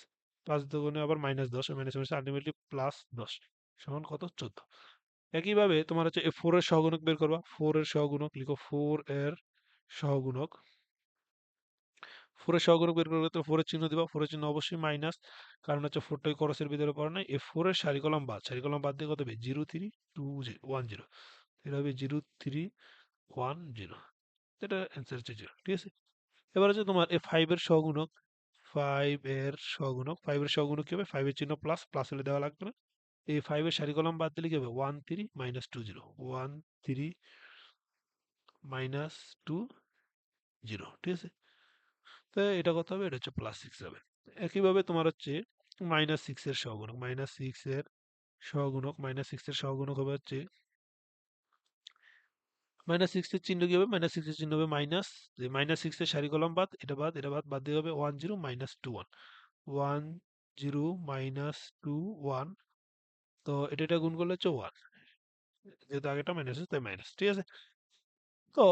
5 দুগুণে আবার -10, মাইনাস মাইনাস আলটিমেটলি +10 সমান কত? 14। একইভাবে তোমার হচ্ছে এই 4 এর সহগুণক বের করবা। 4 এর সহগুণক লিখো, 4 এর সহগুণক। 4 এর সহগুণক বের করলে তো 4 এর চিহ্ন দিবা, 4 এর চিহ্ন অবশ্যই মাইনাস, কারণ হচ্ছে 4 টাই ক্রসের ভিতরে পড়ে নাই। এই 4 এর সারি কলম বাদ দিয়ে কত হবে? 0 3 2 1 0। এটা হবে 0 3 1 0। এটা অ্যান্সার হচ্ছে 0, ঠিক আছে? এবার হচ্ছে তোমার এই 5 এর সহগুণক। 5 এর সহগুণক কি হবে? 5 এর চিহ্ন প্লাস, প্লাস হলে দেওয়া লাগবে না। এই 5 এর সারি কলম বাদ দিলে কি হবে? 1 3 -2 0। 1 3 -2 0, ঠিক আছে? তো এটা কত হবে? এটা হচ্ছে +6 হবে। একইভাবে তোমার হচ্ছে -6 এর সহগুণক। -6 এর সহগুণক, -6 এর সহগুণক হবে হচ্ছে -6 এর চিহ্ন কি হবে? -6 এর চিহ্ন হবে মাইনাস। যে -6 এর সারি কলম বাদ, এটা বাদ, এটা বাদ, বাদ দিয়ে হবে 1 0 -2 1। 1 0 -2 1। তো এটা গুণ করলে হচ্ছে 1। যেহেতু আগেটা মাইনাস আছে তাই মাইনাস, ঠিক আছে? তো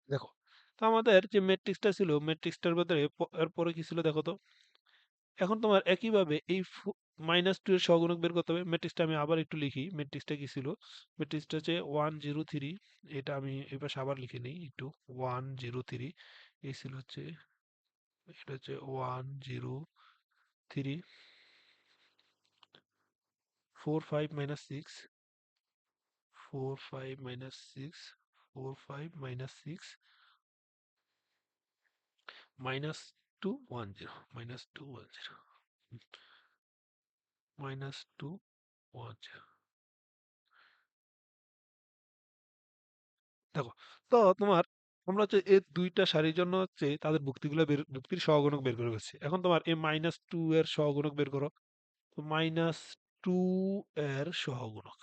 দেখো, তো আমাদের যে ম্যাট্রিক্সটা ছিল, ম্যাট্রিক্সটার ভেতরে এরপরে কি ছিল দেখো তো। এখন তোমার একইভাবে এই -2 এর সহগুণক বের করতে হবে। ম্যাট্রিক্সটা আমি আবার একটু লিখি। ম্যাট্রিক্সটা কি ছিল? ম্যাট্রিক্সটা হচ্ছে 1 0 3। এটা আমি এই পাশে আবার লিখে নিই একটু। 1 0 3। এই ছিল হচ্ছে, এটা হচ্ছে 1 0 3 4 5 -6, 4 5 -6, 4 5 -6, -2 1 0, -2 1 0, -2 1 0। দেখো, তো তোমার আমরা হচ্ছে এই দুইটা সারির জন্য হচ্ছে তাদের ভুক্তির সহগুণক বের করে ফেলছি। এখন তোমার এই -2 এর সহগুণক বের করো। তো -2 এর সহগুণক,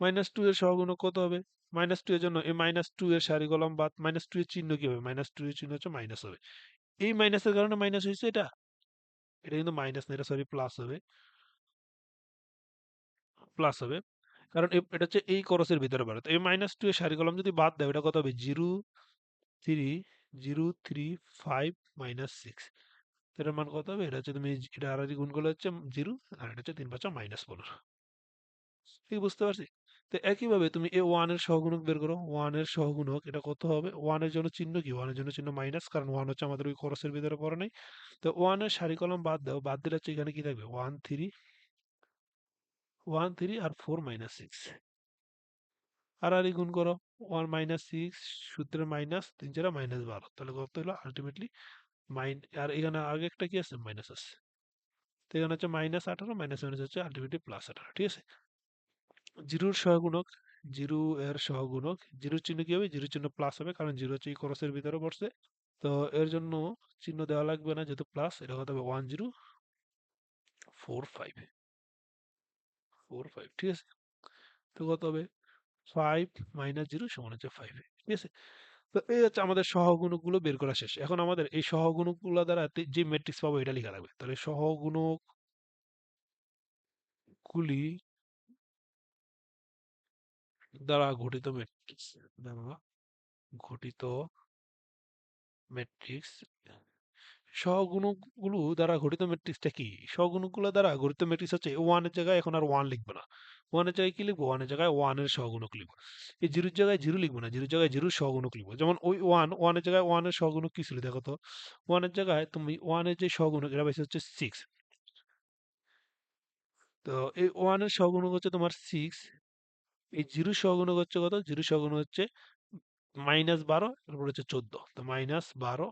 -2 এর সহগুণক কত হবে? -2 এর জন্য এই -2 এর সারি কলম বাদ, -2 এর চিহ্ন কি হবে? -2 এর চিহ্ন হচ্ছে মাইনাস হবে। এই মাইনাসের কারণে মাইনাস হয়েছে এটা। এটা কিন্তু মাইনাস না, এটা সরি প্লাস হবে। প্লাস হবে। কারণ এটা হচ্ছে এই খরচের ভিতরে পড়ে। তো এই -2 এর সারি কলম যদি বাদ দাও, এটা কত হবে? 0 3 0 3 5 -6। তো এটার মান কত হবে? এটা হচ্ছে, তুমি এটা আর গুণ করলে হচ্ছে 0, আর এটা হচ্ছে 3 5 -15। ঠিক বুঝতে পারছি? তো একইভাবে তুমি এই 1 এর সহগুণক বের করো। 1 এর সহগুণক এটা কত হবে? 1 এর জন্য চিহ্ন কি? 1 এর জন্য চিহ্ন মাইনাস, কারণ 1 হচ্ছে আমাদের ওই খরচের ভিতরে পড়ে নাই। তো 1 এর সারি কলম বাদ দাও। বাদ দিলে হচ্ছে এখানে কি থাকবে? 1 3 1 3 আর 4 -6। আর গুণ করো। 1 -6 সূত্রের মাইনাস, 3 4 -12। তাহলে কত হলো আলটিমেটলি? আর এখানে আগে একটা কি আছে? মাইনাস আছে। তো এখানে হচ্ছে -18, মাইনাস মাইনাস হচ্ছে আলটিমেটলি +18, ঠিক আছে? 0 এর সহগুণক, 0 এর সহগুণক, 0 চিহ্ন কি হবে? 0 চিহ্ন প্লাস হবে, কারণ 0 হচ্ছে এই ক্রসের ভিতরে পড়ছে। তো এর জন্য চিহ্ন দেওয়া লাগবে না, যেহেতু প্লাস। এটা কত হবে? 1 0 4 5 4 5, ঠিক আছে? তো কত হবে? 5 -0 সমান হচ্ছে 5, ঠিক আছে? তো এই হচ্ছে আমাদের সহগুণকগুলো বের করা শেষ। এখন আমাদের এই সহগুণকগুলো দ্বারা যে ম্যাট্রিক্স পাবো এটা লেখা লাগবে। তাহলে সহগুণকগুলি দ্বারা গঠিত ম্যাট্রিক্স, দ্বারা গঠিত ম্যাট্রিক্স। সহগুণকগুলো দ্বারা গঠিত ম্যাট্রিক্সটা কি? সহগুণকগুলো দ্বারা গঠিত ম্যাট্রিক্স হচ্ছে 1 এর জায়গায় এখন আর 1 লিখবো না। 1 এর জায়গায় কি লিখবো? 1 এর জায়গায় 1 এর সহগুণক লিখবো। এই 0 এর জায়গায় 0 লিখবো না। 0 এর জায়গায় 0 এর সহগুণক লিখবো। যেমন ওই 1 এর জায়গায় 1 এর সহগুণক কি ছিল দেখো তো। 1 এর জায়গায় তুমি 1 এর যে সহগুণক এটা পাইছো হচ্ছে 6। তো এই 1 এর সহগুণক হচ্ছে তোমার 6। এই জিরো সহগুণক হচ্ছে কত? জিরো সহগুণক হচ্ছে -12, তারপর হচ্ছে 14, তো -12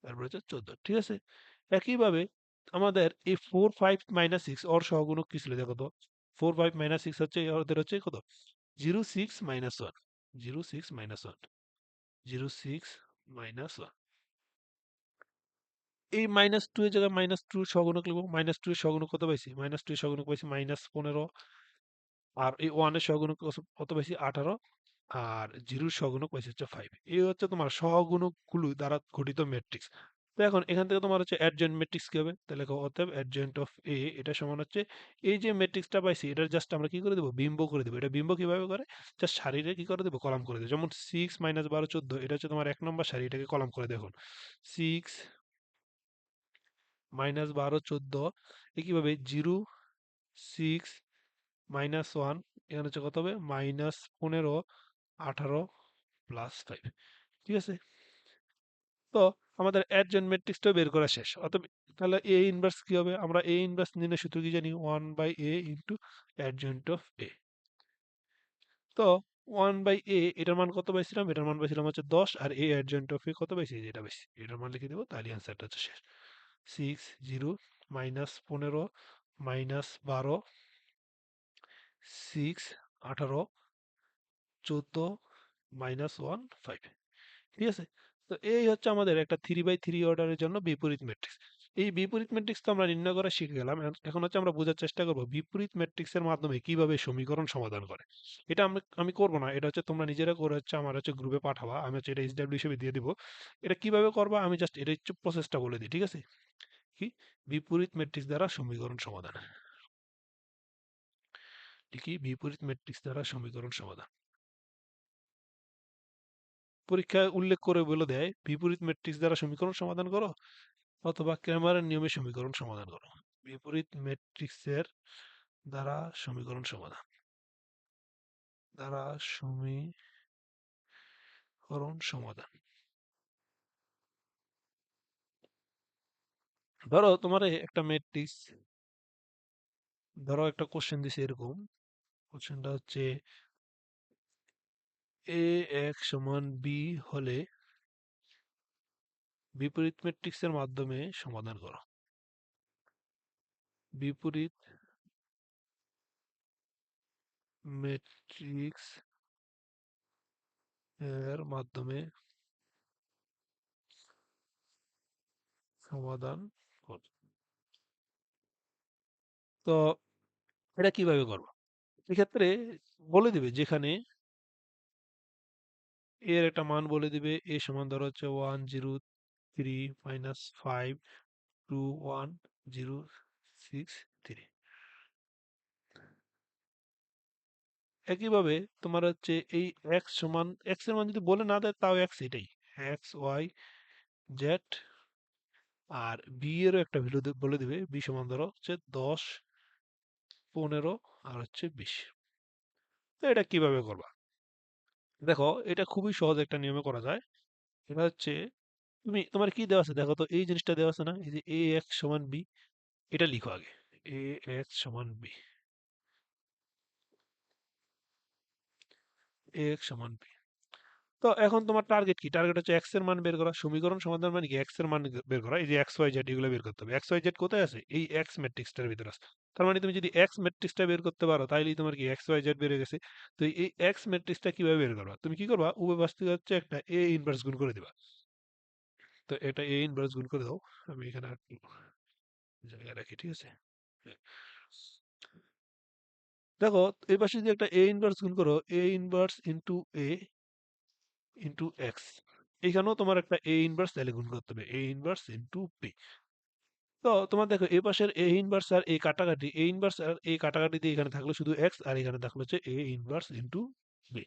তারপর হচ্ছে 14, ঠিক আছে। একইভাবে আমাদের এই 4 5 -6 ওর সহগুণক কি ছিল দেখো তো? 4 5 -6 হচ্ছে ওদের হচ্ছে কত? 0 6 -1, 0 6 -1, 0 6 -1। এই -2 এর জায়গায় -2 সহগুণক লিখবো। -2 এর সহগুণক কত পাইছি? -2 এর সহগুণক পাইছি -15, আর এই 1 এর সহগুণক কত পাইছি? 18, আর 0 এর সহগুণক পাইছি হচ্ছে 5। এই হচ্ছে তোমার সহগুণকগুলো দ্বারা গঠিত ম্যাট্রিক্স। তো এখন এখান থেকে তোমার হচ্ছে অ্যাডজয়েন্ট ম্যাট্রিক্স কি হবে? তাহলে লেখো অতএব অ্যাডজয়েন্ট অফ এ এটা সমান হচ্ছে এই যে ম্যাট্রিক্সটা পাইছি এটার জাস্ট আমরা কি করে দেবো? বিম্ব করে দেবো। এটা বিম্ব কিভাবে করে? জাস্ট সারিরে কি করে দেবো? কলাম করে দেবো। যেমন 6 -12 14, এটা হচ্ছে তোমার 1 নম্বর সারি, এটাকে কলাম করে দেখুন। 6 -12 14, একইভাবে 0 6 -1, এখানে হচ্ছে কত হবে? -15 18 +5, ঠিক আছে। তো আমাদের অ্যাডজয়েন্ট ম্যাট্রিক্সটাও বের করা শেষ। অতএব তাহলে এ ইনভার্স কি হবে? আমরা এ ইনভার্স নির্ণয়ের সূত্র কি জানি? 1/a into adjoint of A. তো 1/a এটার মান কত পাইছিলাম? এটার মান পাইছিলাম হচ্ছে 10, আর এ অ্যাডজয়েন্ট অফ এ কত পাইছি? যেটা পাইছি এটার মান লিখে দেবো, তাহলে অ্যান্সারটা হচ্ছে শেষ। 6 0 -15 -12 6 18 14 -1 5, ঠিক আছে। তো এই হচ্ছে আমাদের একটা 3/3 অর্ডারের জন্য বিপরীত ম্যাট্রিক্স। এই বিপরীত ম্যাট্রিক্স তো আমরা নির্ণয় করা শিখে গেলাম। এখন হচ্ছে আমরা বোঝার চেষ্টা করব বিপরীত ম্যাট্রিক্সের মাধ্যমে কিভাবে সমীকরণ সমাধান করে। এটা আমি করব না, এটা হচ্ছে তোমরা নিজেরা করে হচ্ছে আমার হচ্ছে গ্রুপে পাঠাবা, আমি হচ্ছে এটা SW হিসেবে দিয়ে দিব। এটা কিভাবে করবা আমি জাস্ট এটা হচ্ছে প্রসেসটা বলে দিই, ঠিক আছে। কি? বিপরীত ম্যাট্রিক্স দ্বারা সমীকরণ সমাধান। কি? বিপরীত ম্যাট্রিক্স দ্বারা সমীকরণ সমাধান। পরীক্ষায় উল্লেখ করে বলে দেয় বিপরীত ম্যাট্রিক্স দ্বারা সমীকরণ সমাধান করো অথবা ক্র্যামারের নিয়মে সমীকরণ সমাধান করো। বিপরীত ম্যাট্রিক্সের দ্বারা সমীকরণ সমাধান, দ্বারা সমীকরণ সমাধান। ধরো তোমার একটা ম্যাট্রিক্স, ধরো একটা কোশ্চেন দিছে এরকম। কোশ্চেনটা হচ্ছে এ এক সমান বি হলে বিপরীত ম্যাট্রিক্সের মাধ্যমে সমাধান করো। বিপরীত ম্যাট্রিক্স এর মাধ্যমে সমাধান করো। তো এটা কিভাবে করবো? এক্ষেত্রে বলে দিবে যেখানে এর একটা মান বলে দিবে, এ সমান ধরো হচ্ছে 1 0 3 -5 2 1 0 6 3। একইভাবে তোমার হচ্ছে এই x সমান x এর মান যদি বলে না দেয় তাও x এটাই x y z, আর b এরও একটা ভ্যালু বলে দিবে, b সমান ধরো হচ্ছে 10 15 আর হচ্ছে 20। তো এটা কিভাবে করবা? দেখো এটা খুবই সহজ একটা নিয়মে করা যায়। এটা হচ্ছে তোমার কি দেওয়া আছে দেখো তো, এই জিনিসটা দেওয়া আছে না, এই যে এ এক্স সমান বি, এটা লিখো আগে। এ এক্স সমান বি, এ এক্স সমান বি। তো এখন তোমার টার্গেট কি? টার্গেট হচ্ছে এক্স এর মান বের করা। সমীকরণ সমাধান মানে কি? এক্স এর মান বের করা। এই যে এক্স ওয়াই জেড এগুলো বের করতে হবে। এক্স ওয়াই জেড কোথায় আছে? এই এক্স ম্যাট্রিক্সটার ভিতরে আছে। তার মানে তুমি যদি এক্স ম্যাট্রিক্সটা বের করতে পারো তাইলেই তোমার কি এক্স ওয়াই জেড বের হয়ে গেছে। তো এই এক্স ম্যাট্রিক্সটা কিভাবে বের করবা? তুমি কি করবা? উভয় পাশ থেকে হচ্ছে একটা এ ইনভার্স গুণ করে দিবা। তো এটা এ ইনভার্স গুণ করে দাও। আমি এখানে আর একটু জায়গা রাখি, ঠিক আছে। দেখো এই পাশে যদি একটা এ ইনভার্স গুণ করো, A inverse into A into x, এখানেও তোমার একটা এ ইনভার্স তাহলে গুণ করতে হবে, এ ইনভার্স ইন্টু বি। তো তোমার দেখো এই পাশের এ ইনভার্স আর এ কাটাকাটি, এ ইনভার্স আর এ কাটাকাটি দিয়ে এখানে থাকলো শুধু এক্স, আর এখানে থাকলো হচ্ছে এ ইনভার্স ইন্টু বি।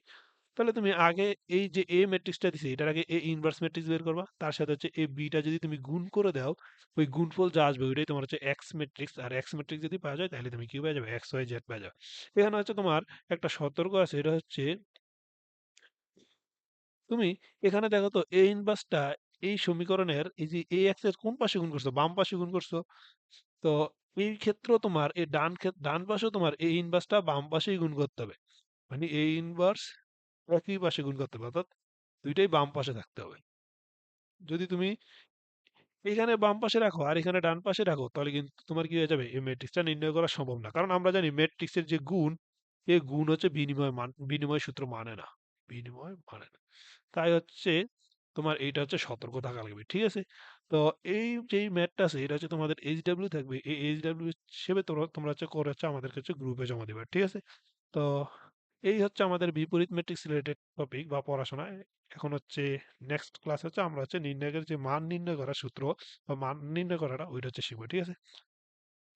তাহলে তুমি আগে এই যে এ ম্যাট্রিক্সটা দিছে এটার আগে এ ইনভার্স ম্যাট্রিক্স বের করবা, তার সাথে হচ্ছে এ বিটা যদি তুমি গুণ করে দাও, ওই গুণফল যা আসবে ওইটাই তোমার হচ্ছে এক্স ম্যাট্রিক্স। আর এক্স ম্যাট্রিক্স যদি পাওয়া যায় তাহলে তুমি কি পেয়ে যাবে? এক্স ওয়াই জেড পেয়ে যাবে। এখানে হচ্ছে তোমার একটা সতর্ক আছে, এটা হচ্ছে তুমি এখানে দেখো তো এ ইনভার্সটা এই সমীকরণের এই যে এ এক্স এর কোন পাশে গুণ করছো? বাম পাশে গুণ করছো। তো এই ক্ষেত্রেও তোমার এই ডান পাশেও তোমার এ ইনভার্সটা বাম পাশেই গুণ করতে হবে। মানে এই ইনভার্স একই পাশে গুণ করতে হবে, অর্থাৎ দুইটাই বাম পাশে থাকতে হবে। যদি তুমি এখানে বাম পাশে রাখো আর এখানে ডান পাশে রাখো, তাহলে কিন্তু তোমার কি হয়ে যাবে, এই ম্যাট্রিক্সটা নির্ণয় করা সম্ভব না। কারণ আমরা জানি ম্যাট্রিক্সের যে গুণ, এই গুণ হচ্ছে বিনিময় সূত্র মানে না, বিনিময় মানে না। তাই হচ্ছে তোমার এইটা হচ্ছে সতর্ক থাকা লাগবে, ঠিক আছে? তো এই যেই ম্যাথটা আছে এটা হচ্ছে তোমাদের এইচডাব্লিউ থাকবে, এই এইচডাব্লিউ হিসেবে তোমরা তোমরা হচ্ছে করে হচ্ছে আমাদের কাছে গ্রুপে জমা দিবে, ঠিক আছে? তো এই হচ্ছে আমাদের বিপরীত ম্যাট্রিক্স রিলেটেড টপিক বা পড়াশোনা। এখন হচ্ছে নেক্সট ক্লাস হচ্ছে আমরা হচ্ছে নির্ণয়ের যে মান নির্ণয় করার সূত্র বা মান নির্ণয় করাটা ওইটা হচ্ছে শিখবো, ঠিক আছে?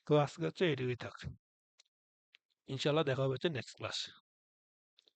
তো আজকে হচ্ছে এটুকুই থাক, ইনশাল্লাহ দেখা হবে হচ্ছে নেক্সট ক্লাস।